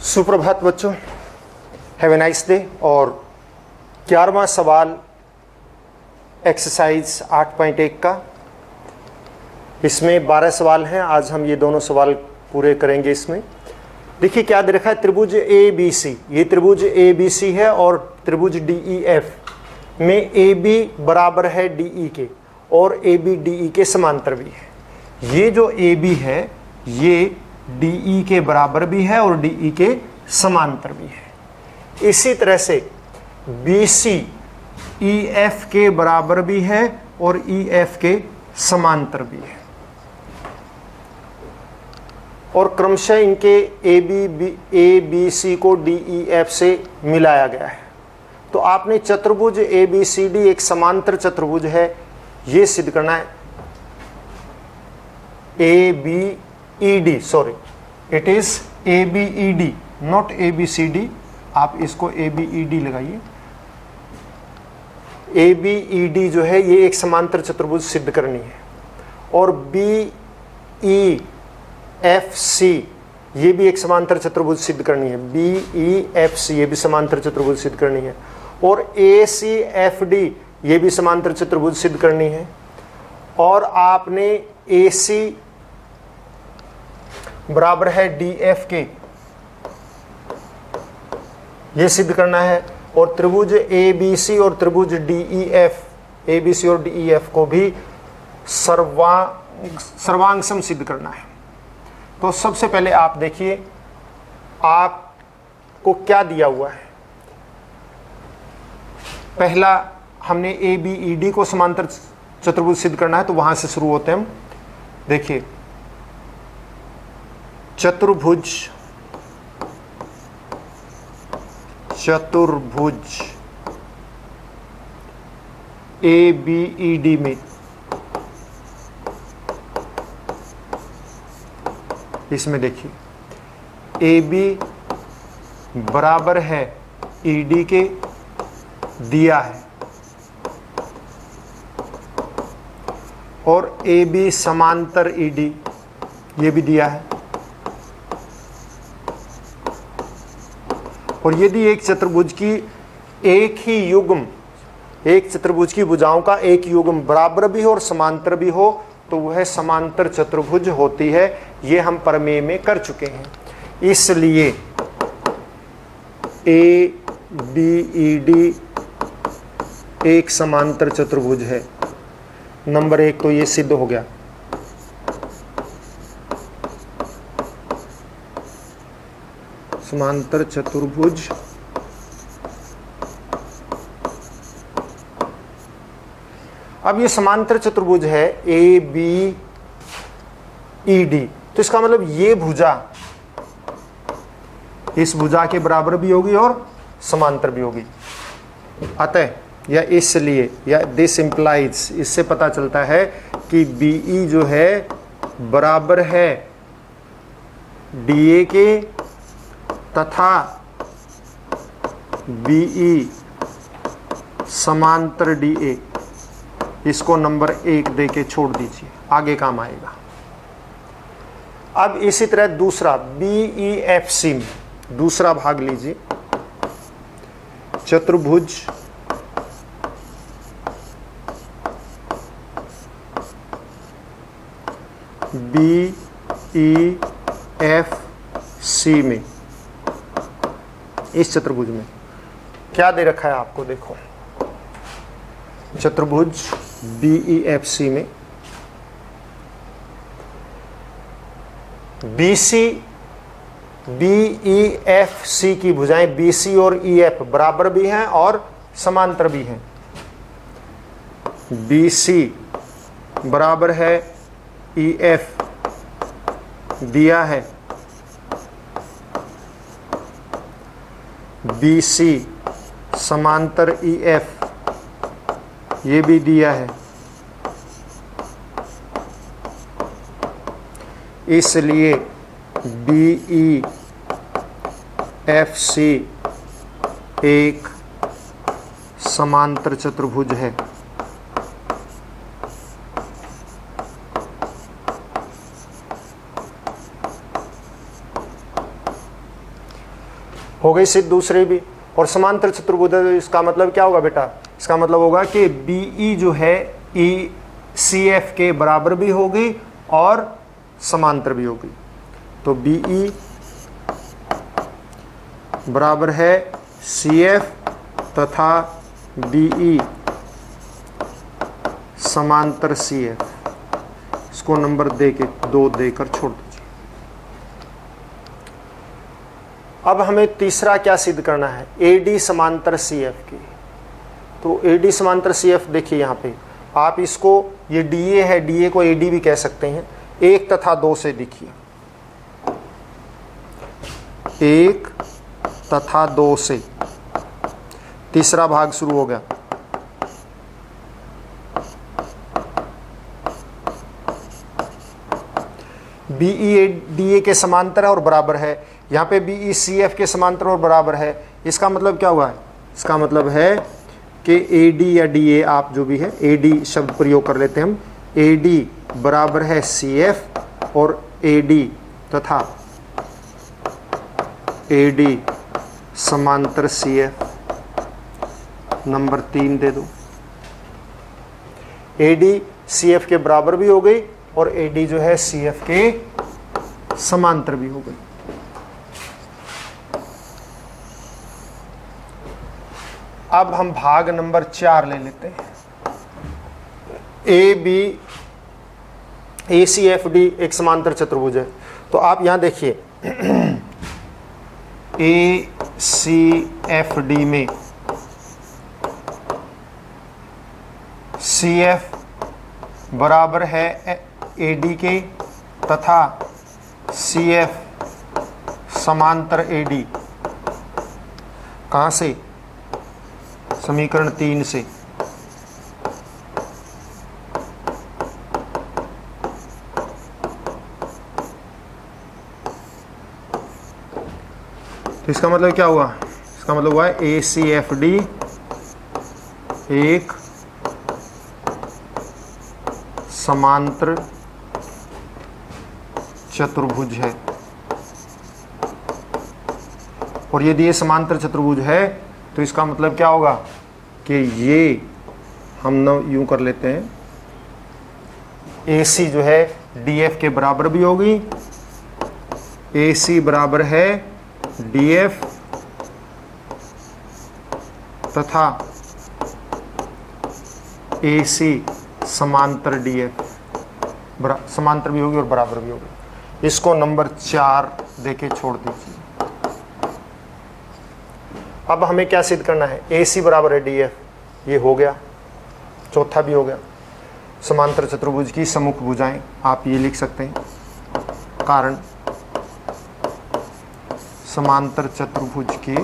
सुप्रभात बच्चों, have a nice day. और 11वां सवाल एक्सरसाइज 8.1 का। इसमें 12 सवाल हैं। आज हम ये दोनों सवाल पूरे करेंगे। इसमें देखिए क्या दे रखा है, त्रिभुज ए बी सी। ये त्रिभुज ए बी सी है और त्रिभुज डी ई एफ में ए बी बराबर है डी ई के और ए बी डी ई के समांतर भी है। ये जो ए बी है ये डी ई के बराबर भी है और डी ई के समांतर भी है। इसी तरह से बी सी ई एफ के बराबर भी है और ई एफ के समांतर भी है। और क्रमशः इनके ए बी सी को डी ई एफ से मिलाया गया है। तो आपने चतुर्भुज ए बी सी डी एक समांतर चतुर्भुज है ये सिद्ध करना है। A B E D, sorry, it is A B E D, not A B C D. आप इसको ए बी ई डी लगाइए। ए बी ई डी जो है ये एक समांतर चतुर्भुज सिद्ध करनी है। और बी ई एफ सी ये भी एक समांतर चतुर्भुज सिद्ध करनी है। बी ई एफ सी ये भी समांतर चतुर्भुज सिद्ध करनी है। और ए सी एफ डी ये भी समांतर चतुर्भुज सिद्ध करनी है। और आपने ए सी बराबर है डी एफ के ये सिद्ध करना है। और त्रिभुज ए बी सी और त्रिभुज D E F, A B C और डी ई एफ को भी सर्वांग सम सिद्ध करना है। तो सबसे पहले आप देखिए आपको क्या दिया हुआ है। पहला हमने ए बी ई डी को समांतर चतुर्भुज सिद्ध करना है, तो वहां से शुरू होते हैं हम। देखिए चतुर्भुज ए बी ई डी में इसमें देखिए ए बी बराबर है ई डी के दिया है और ए बी समांतर ई डी ये भी दिया है। और यदि एक चतुर्भुज की एक ही युग्म, एक चतुर्भुज की भुजाओं का एक युग्म बराबर भी हो और समांतर भी हो तो वह समांतर चतुर्भुज होती है। ये हम प्रमेय में कर चुके हैं। इसलिए ए बी ई डी एक समांतर चतुर्भुज है। नंबर 1 तो ये सिद्ध हो गया। समांतर चतुर्भुज अब ये समांतर चतुर्भुज है ए बी ई डी, तो इसका मतलब ये भुजा इस भुजा के बराबर भी होगी और समांतर भी होगी। अतः या इसलिए या दिस इंप्लाइज, इससे पता चलता है कि बी ई जो है बराबर है डी ए के तथा बी ई समांतर डी ए। इसको नंबर 1 दे के छोड़ दीजिए, आगे काम आएगा। अब इसी तरह दूसरा बी ई एफ सी में दूसरा भाग लीजिए। चतुर्भुज बी ई एफ सी में, इस चतुर्भुज में क्या दे रखा है आपको, देखो चतुर्भुज बी ई एफ सी में B C B E F C की भुजाएं बी सी और ई एफ बराबर भी हैं और समांतर भी हैं। बी सी बराबर है ई एफ दिया है, बी सी समांतर ई एफ ये भी दिया है। इसलिए बी ई एफ सी एक समांतर चतुर्भुज है। हो गई सिद्ध दूसरे भी। और समांतर चतुर्भुज इसका मतलब क्या होगा बेटा, इसका मतलब होगा कि बीई जो है ई सी एफ के बराबर भी होगी और समांतर भी होगी। तो बीई बराबर है सी एफ तथा बीई समांतर सी एफ। इसको नंबर दे के 2 देकर छोड़ दीजिए। अब हमें तीसरा क्या सिद्ध करना है, एडी समांतर सी एफ की। तो एडी समांतर सी एफ देखिए यहाँ पे आप इसको, ये डीए है, डीए को एडी भी कह सकते हैं। 1 तथा 2 से लिखिए, 1 तथा 2 से तीसरा भाग शुरू हो गया। बीई डीए के समांतर है और बराबर है। यहाँ पे बीई सी एफ के समांतर और बराबर है। इसका मतलब क्या हुआ है, इसका मतलब है कि एडी या डीए आप जो भी है, एडी शब्द प्रयोग कर लेते हैं हम। एडी बराबर है सी एफ और एडी तथा एडी समांतर सी एफ। नंबर 3 दे दो। एडी सी एफ के बराबर भी हो गई और एडी जो है सी एफ के समांतर भी हो गई। अब हम भाग नंबर 4 ले लेते हैं। A B A C F D एक समांतर चतुर्भुज है। तो आप यहां देखिए ए सी एफ डी में सी एफ बराबर है ए डी के तथा सी एफ समांतर ए डी। कहाँ से, समीकरण 3 से। तो इसका मतलब क्या हुआ, इसका मतलब हुआ ए सी एफ डी एक समांतर चतुर्भुज है। और यदि ये समांतर चतुर्भुज है तो इसका मतलब क्या होगा कि ये हम न यूं कर लेते हैं, ए सी जो है डी एफ के बराबर भी होगी। ए सी बराबर है डी एफ तथा ए सी समांतर डी एफ, समांतर भी होगी और बराबर भी होगी। इसको नंबर 4 देके छोड़ दीजिए। अब हमें क्या सिद्ध करना है, ए सी बराबर है डी एफ, ये हो गया, चौथा भी हो गया। समांतर चतुर्भुज की सम्मुख भुजाएं आप ये लिख सकते हैं, कारण समांतर चतुर्भुज की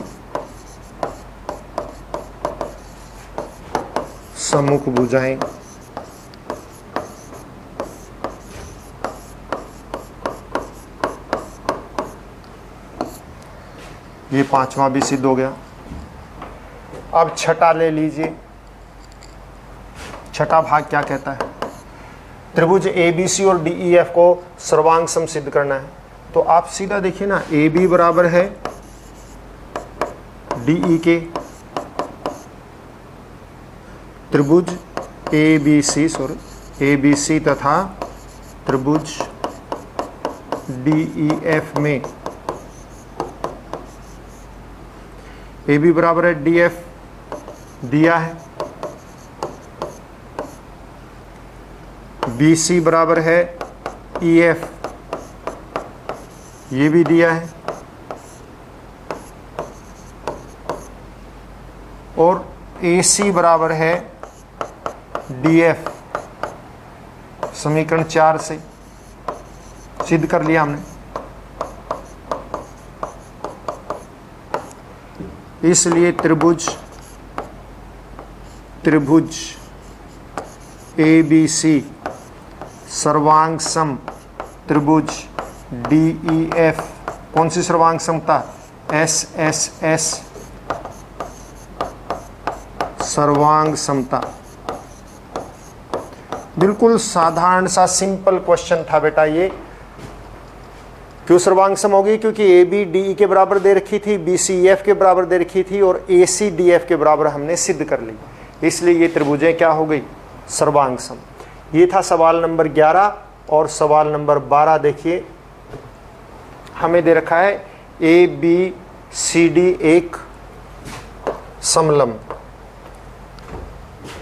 सम्मुख भुजाएं ये 5वां भी सिद्ध हो गया। अब छठा ले लीजिए। छठा भाग क्या कहता है, त्रिभुज ए बी सी और डी ई एफ को सर्वांग सम सिद्ध करना है। तो आप सीधा देखिए ना, ए बी बराबर है डी ई के, त्रिभुज ए बी सी तथा त्रिभुज डी ई एफ में ए बी बराबर है डी एफ दिया है, बी सी बराबर है ई एफ ये भी दिया है, और ए सी बराबर है डी एफ समीकरण 4 से सिद्ध कर लिया हमने। इसलिए त्रिभुज ए बी सी सर्वांग सम त्रिभुज डी ई एफ, कौन सी सर्वांग समता, एस एस एस सर्वांग समता। बिल्कुल साधारण सा सिंपल क्वेश्चन था बेटा ये। क्यों सर्वांग सम होगी? क्योंकि ए बी डी ई के बराबर दे रखी थी, बी सी ई एफ के बराबर दे रखी थी और ए सी डी एफ के बराबर हमने सिद्ध कर ली, इसलिए ये त्रिभुजें क्या हो गई? सर्वांग सम। ये था सवाल नंबर 11। और सवाल नंबर 12 देखिए, हमें दे रखा है ए बी सी डी एक समलंब,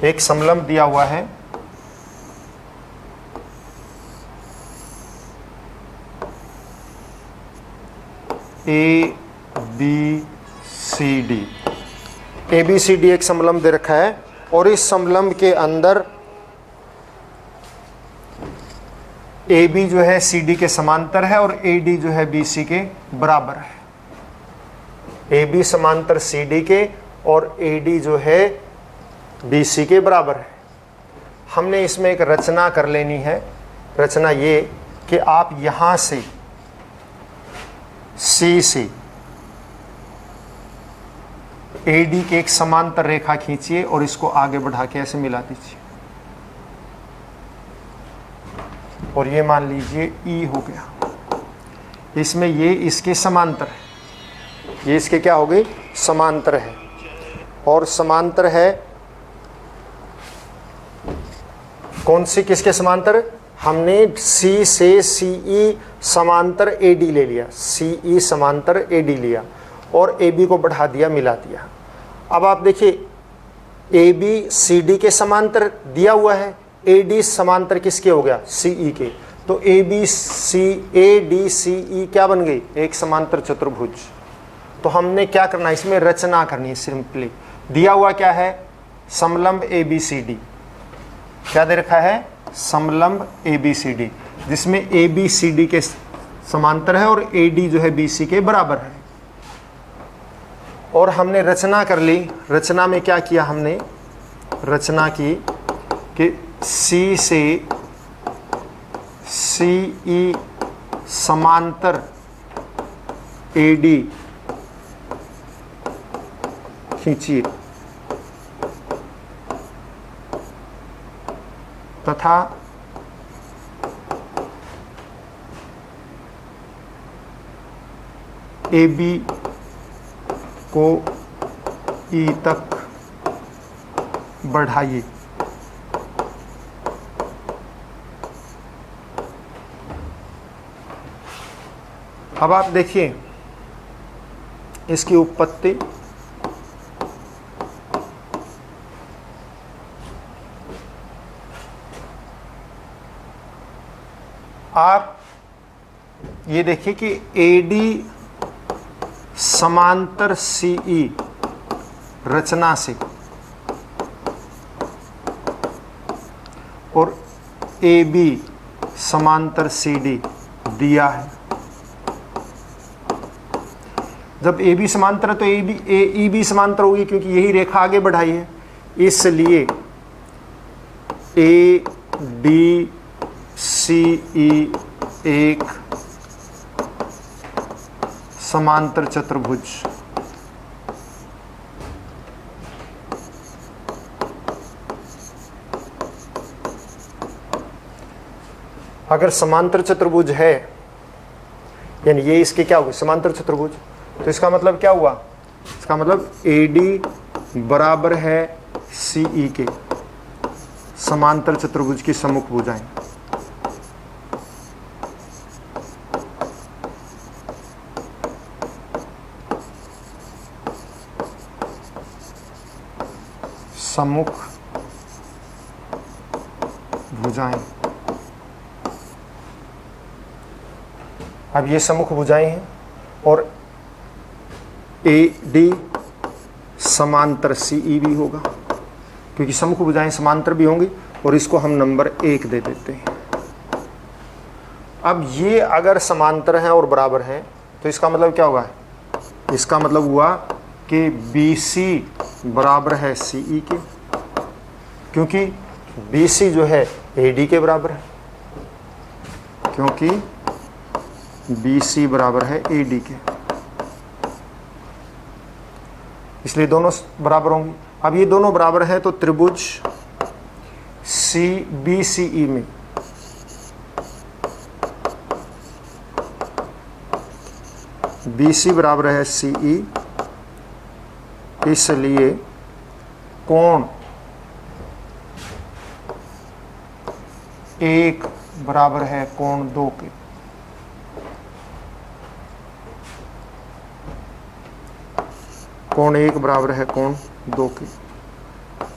एक समलंब दिया हुआ है। A B C D, A B C D एक समलंब दे रखा है और इस समलंब के अंदर ए बी जो है सी डी के समांतर है और ए डी जो है बी सी के बराबर है। ए बी समांतर सी डी के और ए डी जो है बी सी के बराबर है। हमने इसमें एक रचना कर लेनी है। रचना ये कि आप यहाँ से सी से ए डी के एक समांतर रेखा खींचिए और इसको आगे बढ़ा के ऐसे मिला दीजिए और ये मान लीजिए ई हो गया। इसमें ये इसके समांतर है, ये इसके क्या हो गई? समांतर है। और समांतर है कौन सी? किसके समांतर? हमने सी से सी ई समांतर ए डी ले लिया, सी ई समांतर ए डी लिया और ए बी को बढ़ा दिया, मिला दिया। अब आप देखिए ए बी सी डी के समांतर दिया हुआ है, ए डी समांतर किसके हो गया? सी ई के। तो ए B C A D C ई क्या बन गई? एक समांतर चतुर्भुज। तो हमने क्या करना है? इसमें रचना करनी है सिंपली। दिया हुआ क्या है? समलंब ए बी सी डी। क्या दे रखा है? समलंब ए बी सी डी, जिसमें ए बी सी डी के समांतर है और ए डी जो है बी सी के बराबर है। और हमने रचना कर ली। रचना में क्या किया हमने? रचना की कि सी से सी ई समांतर ए डी खींचिए तथा ए बी को ई तक बढ़ाइए। अब आप देखिए इसकी उत्पत्ति। आप ये देखिए कि ए डी समांतर सी ई रचना से और ए बी समांतर सी डी दिया है। जब ए बी समांतर है तो ए बी समांतर होगी, क्योंकि यही रेखा आगे बढ़ाई है। इसलिए ए डी सी ई एक समांतर चतुर्भुज। अगर समांतर चतुर्भुज है, यानी ये इसके क्या होगा? समांतर चतुर्भुज। तो इसका मतलब क्या हुआ? इसका मतलब ए डी बराबर है सी ई के समांतर चतुर्भुज की सम्मुख भुजाएं। सम्मुख भुजाएं। अब ये सम्मुख भुजाएं हैं और ए डी समांतर सी ई भी होगा, क्योंकि सम्मुख भुजाएं समांतर भी होंगी। और इसको हम नंबर 1 दे देते हैं। अब ये अगर समांतर हैं और बराबर हैं तो इसका मतलब क्या होगा? इसका मतलब हुआ कि बी सी बराबर है सी ई के, क्योंकि बी सी जो है ए डी के बराबर है, क्योंकि बी सी बराबर है ए डी के, इसलिए दोनों बराबर होंगे। अब ये दोनों बराबर हैं तो त्रिभुज सी बी सी ई में BC बराबर है CE, इसलिए कोण 1 बराबर है कोण 2 के। कोण 1 बराबर है कोण 2 के।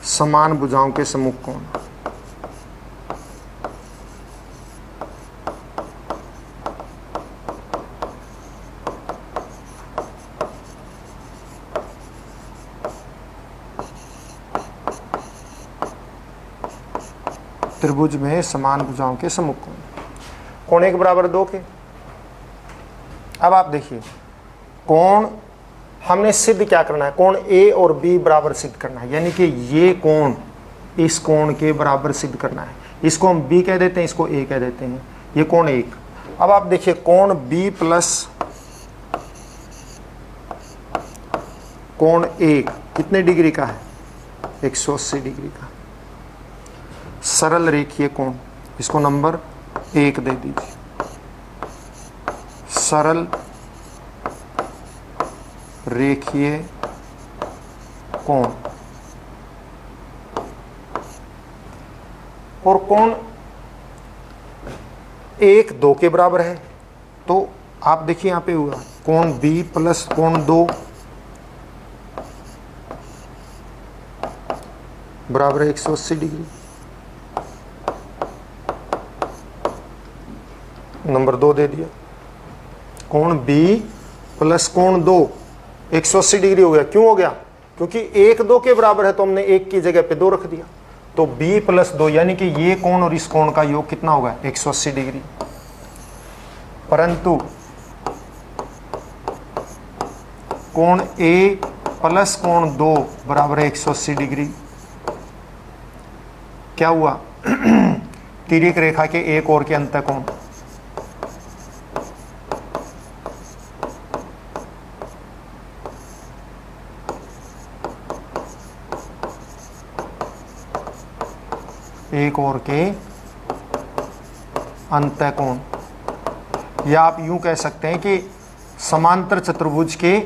समान भुजाओं के सम्मुख कोण। त्रिभुज में समान भुजाओं के सम्मुख कोण। कोण 1 बराबर 2 के। अब आप देखिए, कोण हमने सिद्ध क्या करना है, कोण A और B बराबर सिद्ध करना है, यानी कि ये कोण इस कोण के बराबर सिद्ध करना है। इसको हम B कह देते हैं, इसको A कह देते हैं। ये कोण 1। अब आप देखिए, कोण B प्लस कोण 1 कितने डिग्री का है? 180 डिग्री का। सरल रेखीय कोण, इसको नंबर 1 दे दीजिए। सरल रेखीय कोण। और कोण 1 2 के बराबर है, तो आप देखिए यहां पे हुआ कोण B प्लस कोण 2 बराबर है 180 डिग्री। नंबर 2 दे दिया। कोण B प्लस कोण 2 180 डिग्री हो गया। क्यों हो गया? क्योंकि 1 2 के बराबर है, तो हमने 1 की जगह पे 2 रख दिया। तो B प्लस 2 यानी कि ये कोण और इस कोण का योग कितना होगा? 180 डिग्री। परंतु कोण A प्लस कोण 2 बराबर है 180 डिग्री। क्या हुआ? तिर्यक रेखा के एक ओर के अंतःकोण। एक ओर के अंतःकोण, या आप यूं कह सकते हैं कि समांतर चतुर्भुज के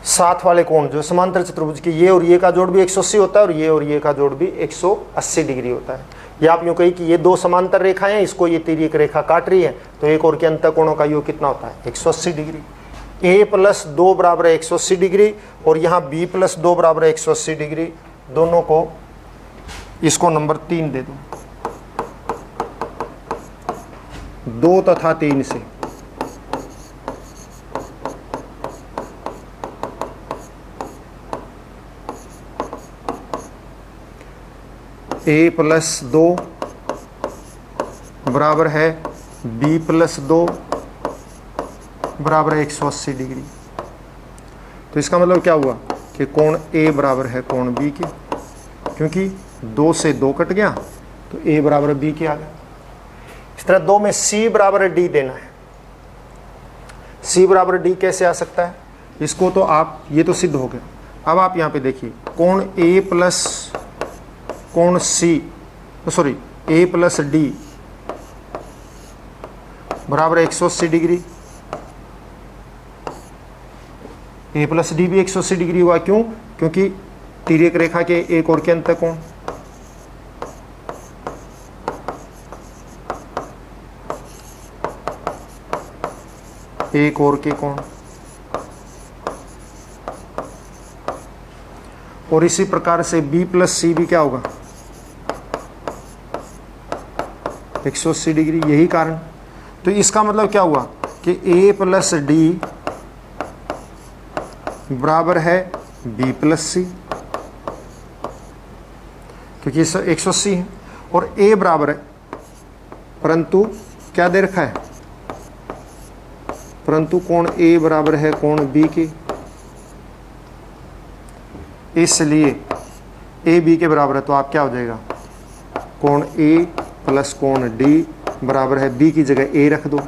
साथ वाले कोण, जो समांतर चतुर्भुज के ये और ये का जोड़ भी 180 होता है और ये का जोड़ भी 180 डिग्री होता है। या आप यूं कही कि ये दो समांतर रेखाएं हैं, इसको ये तिर्यक रेखा काट रही है, तो एक और के अंतःकोणों का योग कितना होता है? 180 डिग्री। A प्लस 2 बराबर है 180 डिग्री और यहाँ B प्लस 2 बराबर है 180 डिग्री। दोनों को, इसको नंबर 3 दे दो। 2 तथा 3 से A प्लस 2 बराबर है B प्लस 2 बराबर है 180 डिग्री। तो इसका मतलब क्या हुआ कि कोण A बराबर है कोण B के, क्योंकि 2 से 2 कट गया तो A बराबर B के आ गया। इस तरह 2 में C बराबर D देना है। C बराबर D कैसे आ सकता है? इसको तो आप, ये तो सिद्ध हो गया। अब आप यहाँ पे देखिए, कोण A प्लस कोण C, sorry A plus D बराबर 180 डिग्री। A प्लस D भी 180 डिग्री हुआ। क्यों? क्योंकि तिर्यक रेखा के एक और के अंतःकोण। एक और के कोण। और इसी प्रकार से B प्लस C भी क्या होगा? 180 डिग्री। यही कारण। तो इसका मतलब क्या हुआ कि A प्लस D बराबर है B प्लस C, क्योंकि 180 है और A बराबर है, परंतु क्या दे रखा है? परंतु कोण A बराबर है कोण B के, इसलिए A B के बराबर है। तो आप क्या हो जाएगा? कोण A प्लस कोण D बराबर है, B की जगह A रख दो,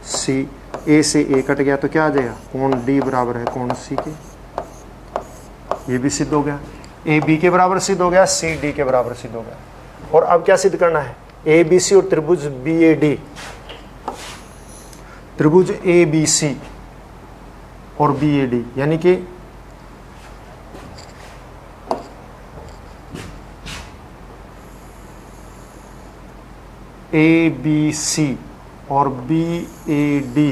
C, A से A कट गया तो क्या आ जाएगा? कोण D बराबर है कोण C के। ये भी सिद्ध हो गया। A B के बराबर सिद्ध हो गया, C D के बराबर सिद्ध हो गया। और अब क्या सिद्ध करना है? A B C और त्रिभुज BAD, त्रिभुज ए बी सी और बी ए डी, यानी कि ए बी सी और बी ए डी,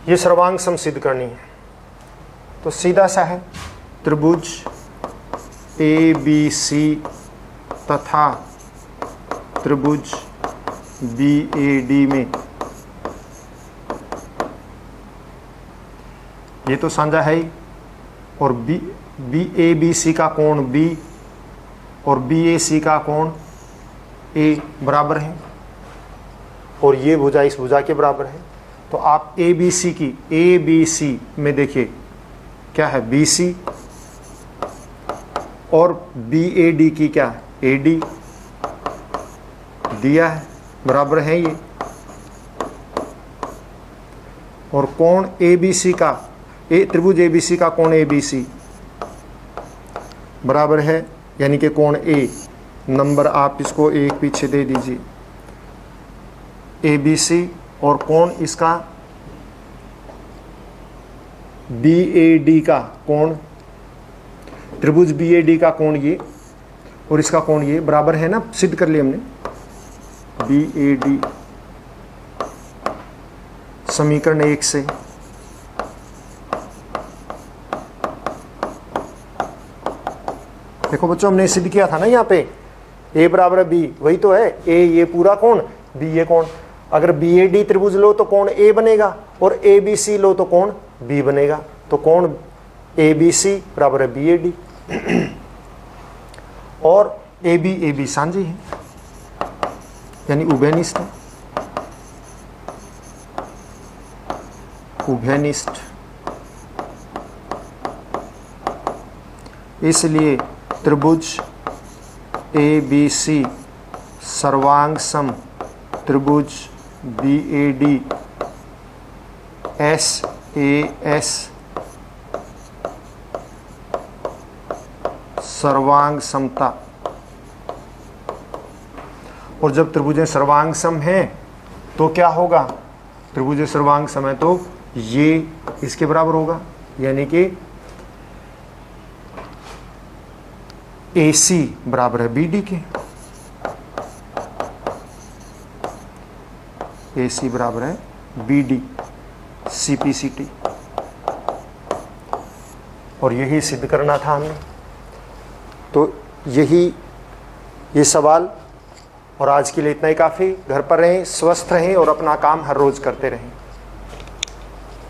ये सर्वांग सम सिद्ध करनी है। तो सीधा सा है, त्रिभुज ए बी सी तथा त्रिभुज बी ए डी में, ये तो साझा है ही, और बी ए बी सी का कोण बी और बी ए सी का कोण ए बराबर है, और ये भुजा इस भुजा के बराबर है। तो आप ए बी सी में देखिए क्या है, बी सी, और बी ए डी की क्या है, ए डी दिया है, बराबर है ये। और कोण ए बी सी का, त्रिभुज ए बी सी का कोण ए बी सी बराबर है, यानी कि कोण ए, नंबर आप इसको एक पीछे दे दीजिए, ए बी सी, और कोण इसका बी ए डी का कोण, त्रिभुज बी ए डी का कोण ये और इसका कोण ये बराबर है ना, सिद्ध कर लिया हमने। बी ए डी समीकरण 1 से देखो बच्चों, हमने सिद्ध किया था ना यहाँ पे, ए बराबर है बी, वही तो है, ए ये पूरा कोण, बी ये कोण। अगर बी ए डी त्रिभुज लो तो कोण ए बनेगा, और ए बी सी लो तो कोण बी बनेगा। तो कोण ए बी सी बराबर है बी ए डी, और ए बी सांझी है, यानी उभयनिष्ठ है, उभयनिष्ठ। इसलिए त्रिभुज ए बी सी सर्वांग सम त्रिभुज B A D S A S सर्वांग समता। और जब त्रिभुजें सर्वांग सम हैं तो क्या होगा, त्रिभुजें सर्वांग सम है तो ये इसके बराबर होगा, यानी कि ए सी बराबर है बी डी के, ए सी बराबर है B D C P C T. और यही सिद्ध करना था हमने। तो यही ये सवाल, और आज के लिए इतना ही काफ़ी। घर पर रहें, स्वस्थ रहें और अपना काम हर रोज़ करते रहें।